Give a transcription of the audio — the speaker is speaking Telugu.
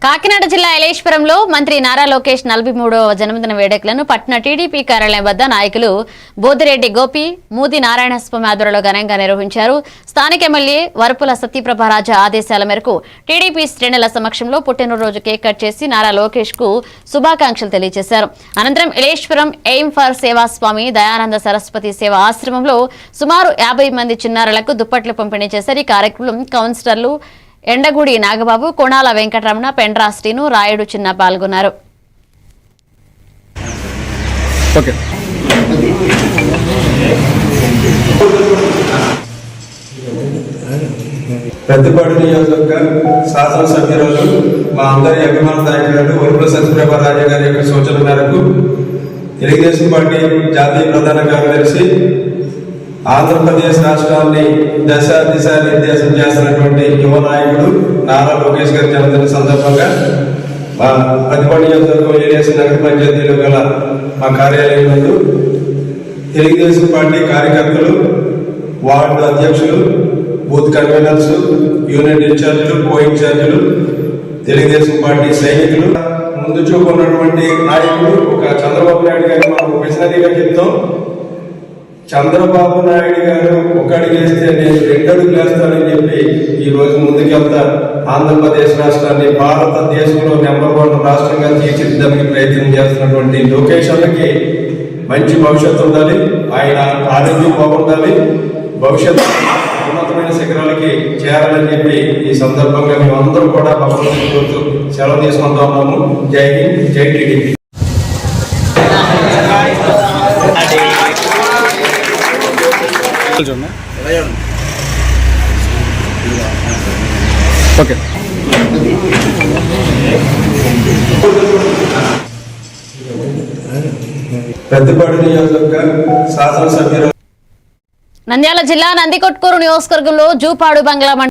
కాకినాడ జిల్లా ఎలేశ్వరంలో మంత్రి నారా లోకేష్ 43వ జన్మదిన వేడుకలను పట్టణ టీడీపీ కార్యాలయం వద్ద నాయకులు బోదిరెడ్డి గోపి, మూది నారాయణస్వామి ఆధ్వర్యంలో ఘనంగా నిర్వహించారు. స్థానిక ఎమ్మెల్యే వరపుల సత్యప్రభారాజా ఆదేశాల మేరకు టీడీపీ శ్రేణుల సమక్షంలో పుట్టినరోజు కేక్ కట్ చేసి నారా లోకేష్ కు శుభాకాంక్షలు తెలియజేశారు. అనంతరం ఎలేశ్వరం ఎయిమ్ ఫర్ సేవా స్వామి దయానంద సరస్వతి సేవా ఆశ్రమంలో సుమారు 50 మంది చిన్నారులకు దుప్పట్లు పంపిణీ చేశారు. ఈ కార్యక్రమం కౌన్సిలర్లు ఎండగుడి నాగబాబు, కొణాల వెంకటరమణ, పెండ్రా శ్రీను, రాయుడు చిన్న పాల్గొన్నారు. పెద్దపాడు నియోజకవర్గ శాసనసభ్యురాలు మా అందరి అభిమాన నాయకురాలు వరపుల సత్యప్రభారాజా గారి యొక్క సూచన మేరకు తెలుగుదేశం పార్టీ జాతీయ ప్రధాన కార్యదర్శి ఆంధ్రప్రదేశ్ రాష్ట్రాన్ని దిశ నిర్దేశం చేస్తున్నటువంటి యువ నాయకుడు నారా లోకేష్ గారి జన్మదిన సందర్భంగా మా పెద్దపాడు నియోజకవర్గం ఏరియాస్ నగర పంచాయతీలో గల మా కార్యాలయం నందు తెలుగుదేశం పార్టీ కార్యకర్తలు, వార్డు అధ్యక్షులు, బూత్ కన్వీనర్స్, యూనిట్ ఇన్ఛార్జీలు, కో ఇన్ఛార్జీలు, తెలుగుదేశం పార్టీ సైనికులు, ముందు చూపున్నటువంటి నాయకులు ఒక చంద్రబాబు నాయుడు గారు మనం విజనరీగా చెప్తాం. చంద్రబాబు నాయుడు గారు ఒక అడుగు వేస్తే నేను 2 అడుగులు వేస్తానని చెప్పి ఈ రోజు ముందుకెళ్తా ఆంధ్రప్రదేశ్ రాష్ట్రాన్ని భారతదేశంలో నంబర్ 1 రాష్ట్రంగా తీర్చిదిద్దడానికి ప్రయత్నం చేస్తున్నటువంటి లోకేష్ అన్నకి మంచి భవిష్యత్తు ఉండాలి. ఆయన ఆరోగ్యం బాగుండాలి. భవిష్యత్తు ఉన్నతమైన శిఖరాలకి చేరాలని చెప్పి ఈ సందర్భంగా మేమందరం కూడా భగవంతుని కోరుతూ సెలవు తీసుకుంటా ఉన్నాము. జై హింద్, జై టీడీపీ. పెద్దపాడు నియోజకవర్గ శాసనసభ్యులు నంద్యాల జిల్లా నందికొట్కూరు నియోజకవర్గంలో జూపాడు బంగ్లా